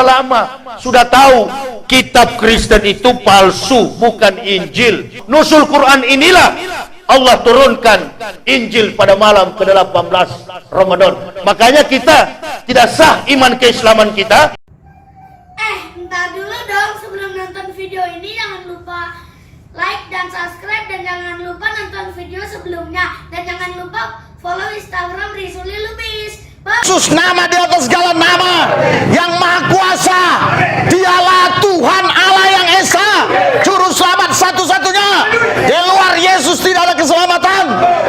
lama, sudah tahu kitab Kristen itu palsu, bukan Injil. Nusul Quran inilah Allah turunkan Injil pada malam ke-18 Ramadan. Makanya kita tidak sah iman keislaman kita. Ntar dulu dong, sebelum nonton video ini jangan lupa like dan subscribe, dan jangan lupa nonton video sebelumnya, dan jangan lupa follow Instagram Risuli Lubis. Yesus, nama di atas segala nama, yang maha kuasa. Dialah Tuhan Allah yang Esa, juru selamat satu-satunya. Di luar Yesus tidak ada keselamatan.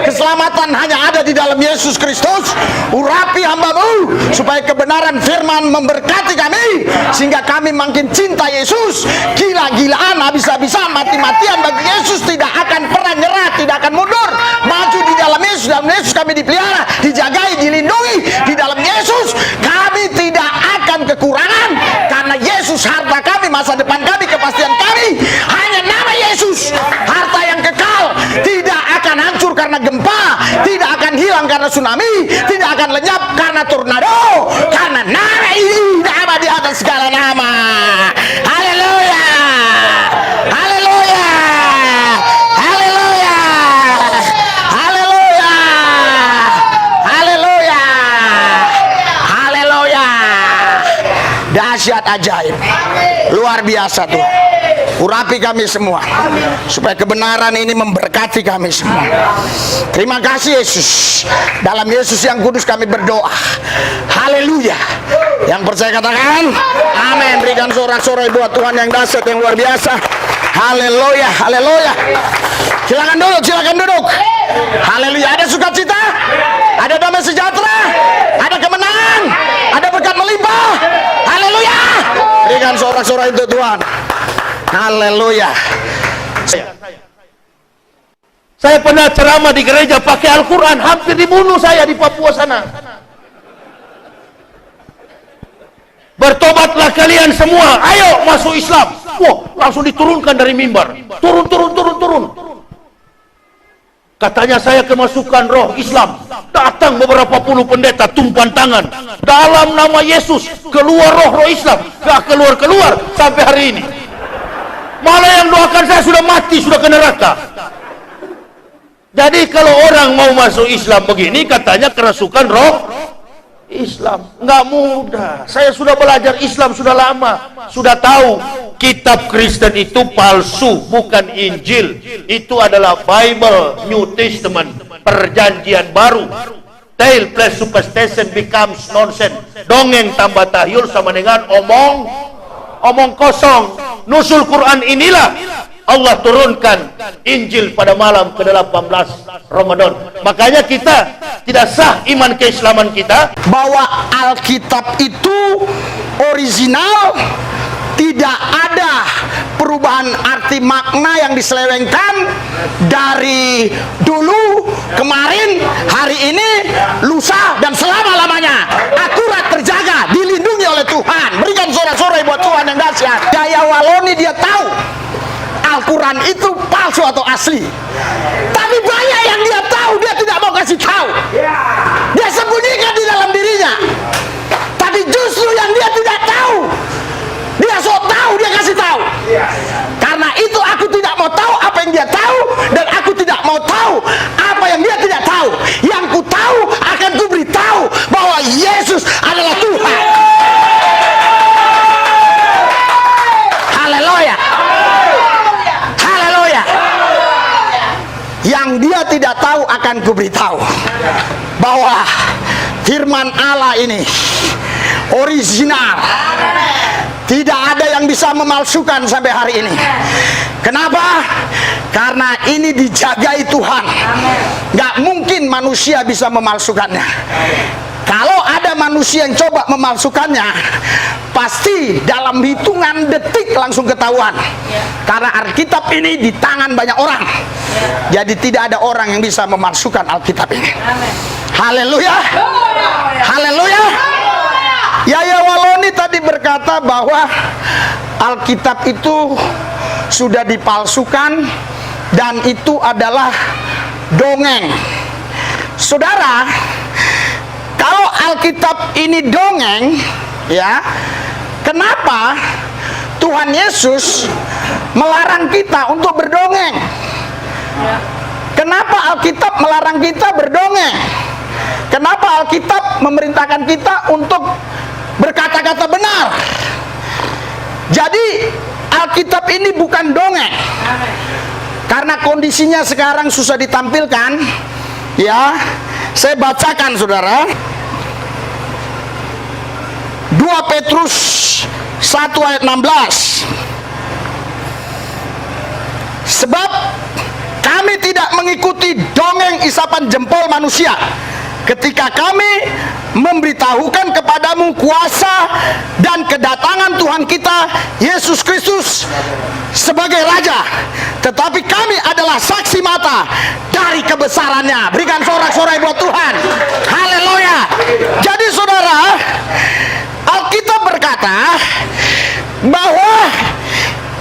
Keselamatan hanya ada di dalam Yesus Kristus. Urapi hambamu supaya kebenaran firman memberkati kami, sehingga kami makin cinta Yesus. Gila-gilaan, habis-habisan, mati-matian bagi Yesus. Tidak akan pernah nyerah, tidak akan mundur. Maju di dalam Yesus. Dalam Yesus kami dipelihara, dijagai, dilindungi. Di dalam Yesus kami tidak akan kekurangan, karena Yesus harta kami, masa depan kami, kepastian kami. Hanya nama Yesus, harta yang kekal, tidak akan hancur karena gempa, tidak akan hilang karena tsunami, tidak akan lenyap karena tornado, karena nama ini nama di atas segala nama. Haleluya, haleluya, haleluya, haleluya, haleluya, haleluya. Dahsyat, ajaib, luar biasa Tuhan. Urapi kami semua, supaya kebenaran ini memberkati kami semua. Terima kasih Yesus. Dalam Yesus yang kudus kami berdoa. Haleluya. Yang percaya katakan amin. Berikan sorak-sorai buat Tuhan yang dahsyat, yang luar biasa. Haleluya, haleluya. Silakan duduk, silakan duduk. Haleluya. Ada sukacita, ada damai sejahtera, ada kemenangan, ada berkat melimpah. Haleluya. Berikan sorak-sorai untuk Tuhan. Haleluya. Saya pernah ceramah di gereja pakai Al-Quran, hampir dibunuh saya di Papua sana. Bertobatlah kalian semua, ayo masuk Islam. Wah, langsung diturunkan dari mimbar. Turun, turun, turun, turun. Katanya saya kemasukan roh Islam. Datang beberapa puluh pendeta, tumpuan tangan. Dalam nama Yesus, keluar roh Islam. Gak keluar-keluar sampai hari ini. Malah yang doakan saya sudah mati, sudah ke neraka. Jadi kalau orang mau masuk Islam begini, katanya kerasukan roh Islam. Nggak mudah. Saya sudah belajar Islam sudah lama, sudah tahu kitab Kristen itu palsu, bukan Injil. Itu adalah Bible, New Testament, perjanjian baru. Tale plus superstition becomes nonsense. Dongeng tambah tahyul sama dengan omong kosong. Nusul Quran inilah Allah turunkan Injil pada malam ke-18 Ramadan. Makanya kita tidak sah iman keislaman kita. Bahwa Alkitab itu original, tidak ada perubahan arti makna yang diselewengkan dari dulu, kemarin, hari ini, lusa, dan selama-lamanya. Akurat, terjaga, dilindungi oleh Tuhan. Berikan sorak-sorai buat Tuhan yang dahsyat. Jaya Waloni dia tahu Al-Quran itu palsu atau asli. Tapi banyak yang dia tahu, dia tidak mau kasih tahu. Dia sembunyikan di dalam dirinya. Tapi justru yang dia tidak tahu, dia sok tahu, dia kasih tahu. Karena itu aku tidak mau tahu apa yang dia tahu, dan aku tidak mau tahu apa yang dia tidak tahu. Yang ku tahu akan ku beritahu bahwa Yesus adalah Tuhan. Haleluya. Haleluya. Yang dia tidak tahu akan ku beritahu bahwa firman Allah ini original. Tidak ada yang bisa memalsukan sampai hari ini. Kenapa? Karena ini dijagai Tuhan. Gak mungkin manusia bisa memalsukannya. Kalau ada manusia yang coba memalsukannya, pasti dalam hitungan detik langsung ketahuan. Karena Alkitab ini di tangan banyak orang. Jadi tidak ada orang yang bisa memalsukan Alkitab ini. Haleluya. Haleluya. Yaya Waloni tadi berkata bahwa Alkitab itu sudah dipalsukan dan itu adalah dongeng. Saudara, kalau Alkitab ini dongeng, ya, Kenapa Tuhan Yesus melarang kita untuk berdongeng? Kenapa Alkitab melarang kita berdongeng? Kenapa Alkitab memerintahkan kita untuk berkata-kata benar? Jadi Alkitab ini bukan dongeng. Karena kondisinya sekarang susah ditampilkan, ya, saya bacakan saudara. 2 Petrus 1 ayat 16. Sebab kami tidak mengikuti dongeng isapan jempol manusia ketika kami memberitahukan kepadamu kuasa dan kedatangan Tuhan kita Yesus Kristus sebagai Raja, tetapi kami adalah saksi mata dari kebesarannya. Berikan sorak-sorai buat Tuhan. Haleluya. Jadi saudara, Alkitab berkata bahwa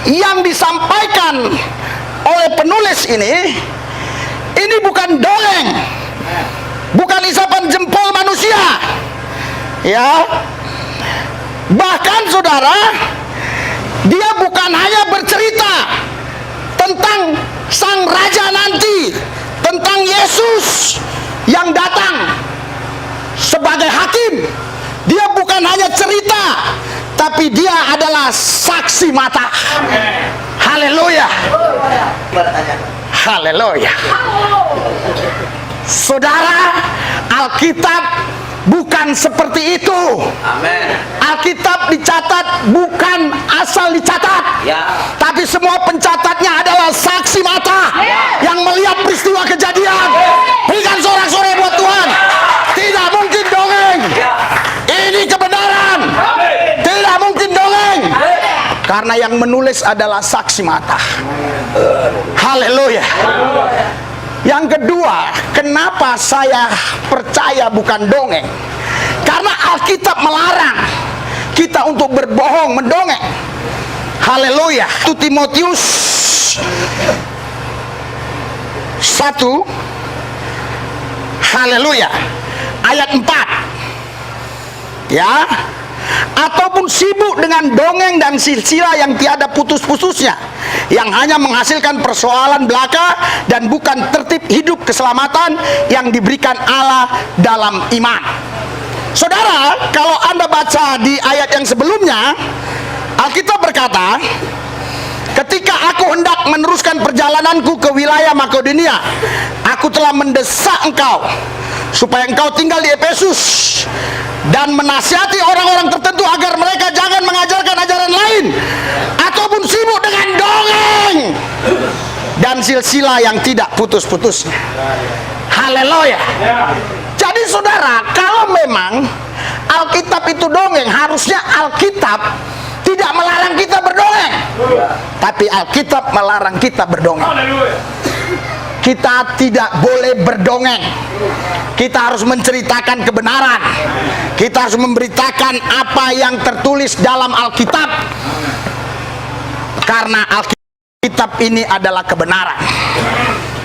yang disampaikan oleh penulis ini bukan dongeng, bukan isapan jempol manusia, ya. Bahkan saudara, dia bukan hanya bercerita tentang sang raja nanti, tentang Yesus yang datang sebagai hakim. Dia bukan hanya cerita, tapi dia adalah saksi mata. Haleluya. Haleluya. Saudara, Alkitab bukan seperti itu. Amin. Alkitab dicatat bukan asal dicatat, Ya. tapi semua pencatatnya adalah saksi mata yang melihat peristiwa kejadian. Berikan sorak-sorai buat Tuhan. Tidak mungkin dongeng. Ini kebenaran. Tidak mungkin dongeng. Karena yang menulis adalah saksi mata. Haleluya. Yang kedua, kenapa saya percaya bukan dongeng? Karena Alkitab melarang kita untuk berbohong, mendongeng. Haleluya. 1 Timotius 1, haleluya, ayat 4, ya. Ataupun sibuk dengan dongeng dan silsilah yang tiada putus-putusnya, yang hanya menghasilkan persoalan belaka dan bukan tertib hidup keselamatan yang diberikan Allah dalam iman. Saudara, kalau Anda baca di ayat yang sebelumnya, Alkitab berkata, ketika aku hendak meneruskan perjalananku ke wilayah Makedonia, aku telah mendesak engkau supaya engkau tinggal di Efesus dan menasihati orang-orang tertentu agar mereka jangan mengajarkan ajaran lain ataupun sibuk dengan dongeng dan silsilah yang tidak putus-putusnya. Haleluya. Jadi saudara, kalau memang Alkitab itu dongeng, harusnya Alkitab tidak melarang kita berdongeng, tapi Alkitab melarang kita berdongeng. Kita tidak boleh berdongeng. Kita harus menceritakan kebenaran. Kita harus memberitakan apa yang tertulis dalam Alkitab, karena Alkitab ini adalah kebenaran.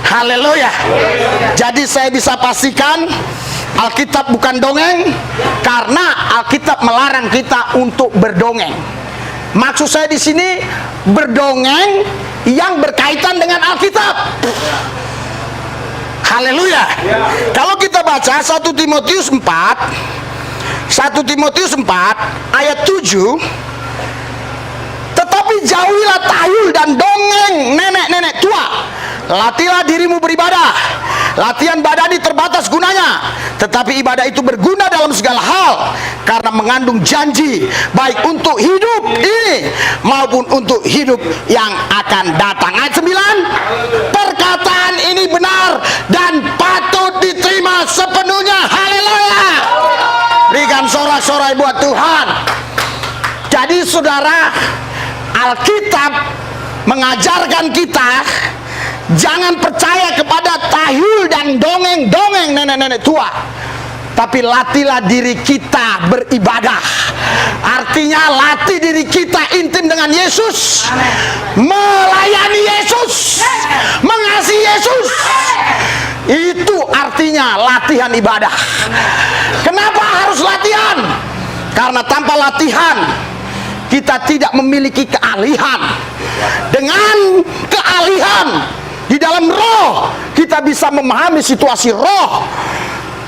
Haleluya. Jadi saya bisa pastikan Alkitab bukan dongeng, karena Alkitab melarang kita untuk berdongeng. Maksud saya di sini berdongeng yang berkaitan dengan Alkitab. Haleluya. Kalau kita baca 1 Timotius 4 ayat 7, tetapi jauhilah tahul dan dongeng nenek-nenek tua. Latihlah dirimu beribadah. Latihan badani terbatas gunanya, tetapi ibadah itu berguna dalam segala hal, karena mengandung janji baik untuk hidup ini maupun untuk hidup yang akan datang. Ayat 9, perkataan ini benar dan patut diterima sepenuhnya. Haleluya. Berikan sorak-sorai buat Tuhan. Jadi saudara, Alkitab mengajarkan kita jangan percaya kepada tahul dan dongeng-dongeng nenek-nenek tua, tapi latihlah diri kita beribadah. Artinya latih diri kita intim dengan Yesus, melayani Yesus, mengasihi Yesus. Itu artinya latihan ibadah. Kenapa harus latihan? Karena tanpa latihan kita tidak memiliki keahlian. Dengan keahlian di dalam roh, kita bisa memahami situasi roh.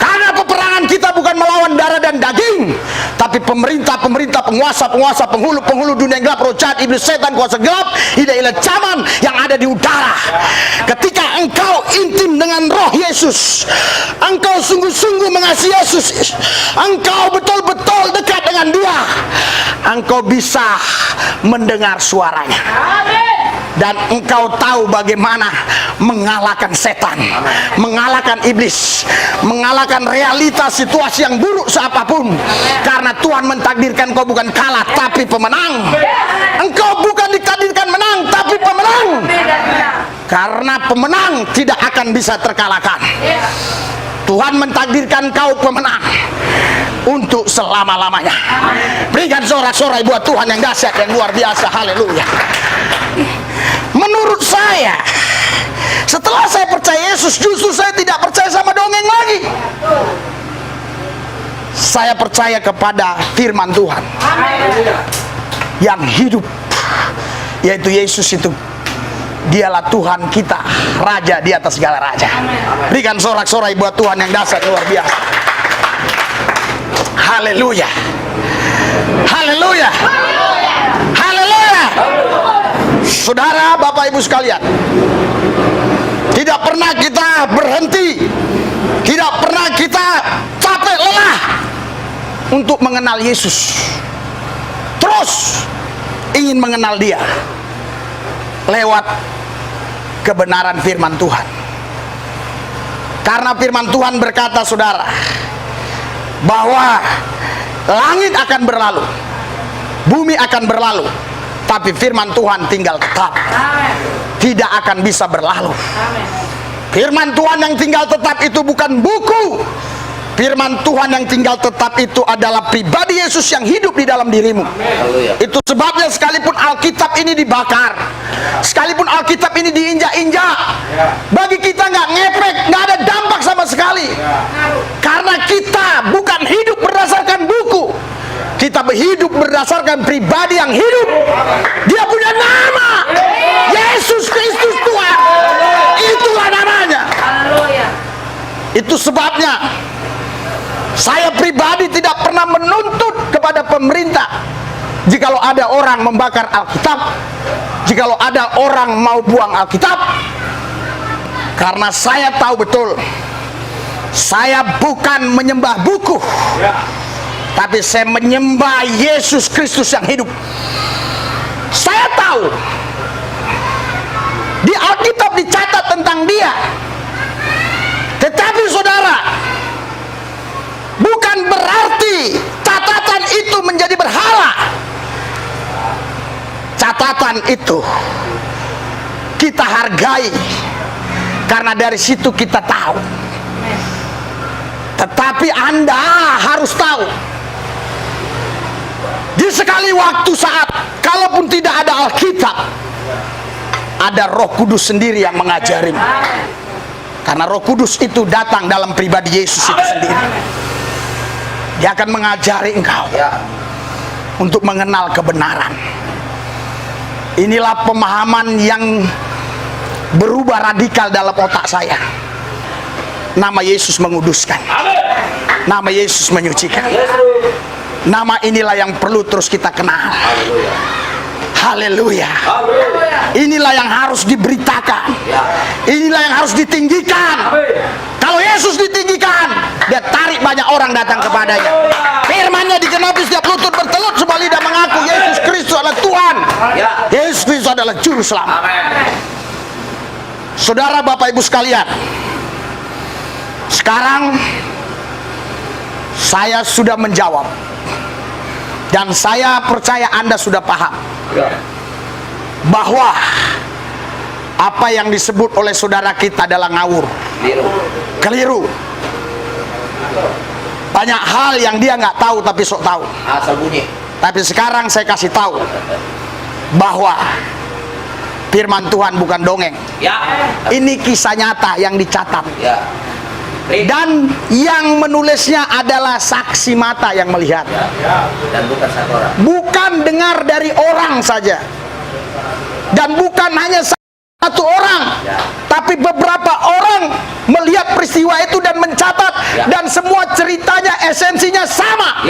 Karena peperangan kita bukan melawan darah dan daging, tapi pemerintah-pemerintah, penguasa-penguasa, penghulu-penghulu dunia yang gelap, roh jahat, iblis, setan, kuasa gelap, ide-ide zaman yang ada di udara. Ketika engkau intim dengan roh Yesus, engkau sungguh-sungguh mengasihi Yesus, engkau betul-betul dekat dengan Dia, engkau bisa mendengar suaranya. Dan engkau tahu bagaimana mengalahkan setan, mengalahkan iblis, mengalahkan realitas situasi yang buruk seapapun. Karena Tuhan mentakdirkan kau bukan kalah tapi pemenang. Engkau bukan ditakdirkan menang tapi pemenang. Karena pemenang tidak akan bisa terkalahkan. Tuhan mentakdirkan kau pemenang untuk selama-lamanya. Berikan sorak-sorai buat Tuhan yang dahsyat, yang luar biasa. Haleluya. Menurut saya, setelah saya percaya Yesus, justru saya tidak percaya sama dongeng lagi. Saya percaya kepada firman Tuhan yang hidup, yaitu Yesus itu. Dialah Tuhan kita, Raja di atas segala raja. Berikan sorak-sorai buat Tuhan yang dahsyat, luar biasa. Haleluya. Haleluya. Haleluya. Saudara, Bapak Ibu sekalian, tidak pernah kita berhenti, tidak pernah kita capek lelah untuk mengenal Yesus. Terus ingin mengenal Dia lewat kebenaran firman Tuhan. Karena firman Tuhan berkata, saudara, bahwa langit akan berlalu, bumi akan berlalu, tapi firman Tuhan tinggal tetap, tidak akan bisa berlalu. Firman Tuhan yang tinggal tetap itu bukan buku. Firman Tuhan yang tinggal tetap itu adalah pribadi Yesus yang hidup di dalam dirimu. Itu sebabnya sekalipun Alkitab ini dibakar, sekalipun Alkitab ini diinjak-injak, bagi kita nggak ngefek, nggak ada dampak sama sekali. Karena kita bukan hidup berdasarkan buku, kita hidup berdasarkan pribadi yang hidup. Dia punya nama, Yesus Kristus Tuhan. Itulah namanya. Itu sebabnya saya pribadi tidak pernah menuntut kepada pemerintah jikalau ada orang membakar Alkitab, jikalau ada orang mau buang Alkitab. Karena saya tahu betul, saya bukan menyembah buku, tapi saya menyembah Yesus Kristus yang hidup. Saya tahu di Alkitab dicatat tentang Dia, tetapi saudara, bukan berarti catatan itu menjadi berhala. Catatan itu kita hargai, karena dari situ kita tahu. Tetapi Anda harus tahu, di sekali waktu saat, kalaupun tidak ada Alkitab, ada Roh Kudus sendiri yang mengajarimu. Karena Roh Kudus itu datang dalam pribadi Yesus itu sendiri. Dia akan mengajari engkau untuk mengenal kebenaran. Inilah pemahaman yang berubah radikal dalam otak saya. Nama Yesus menguduskan, nama Yesus menyucikan. Nama inilah yang perlu terus kita kenal. Haleluya. Inilah yang harus diberitakan, inilah yang harus ditinggikan. Kalau Yesus ditinggikan, dia tarik banyak orang datang kepadanya. Firman-Nya digenapi, setiap lutut bertelut, semua lidah mengaku Yesus Kristus adalah Tuhan, Yesus Kristus adalah Juru Selamat. Saudara, Bapak Ibu sekalian, sekarang saya sudah menjawab, dan saya percaya Anda sudah paham bahwa apa yang disebut oleh saudara kita adalah ngawur, keliru. Banyak hal yang dia nggak tahu tapi sok tahu. Asal bunyi. Tapi sekarang saya kasih tahu bahwa firman Tuhan bukan dongeng. Ya. Ini kisah nyata yang dicatat. Ya. Dan yang menulisnya adalah saksi mata yang melihat. Dan bukan satu orang. Bukan dengar dari orang saja. Dan bukan hanya satu orang, tapi beberapa orang melihat peristiwa itu dan mencatat, dan semua ceritanya esensinya sama.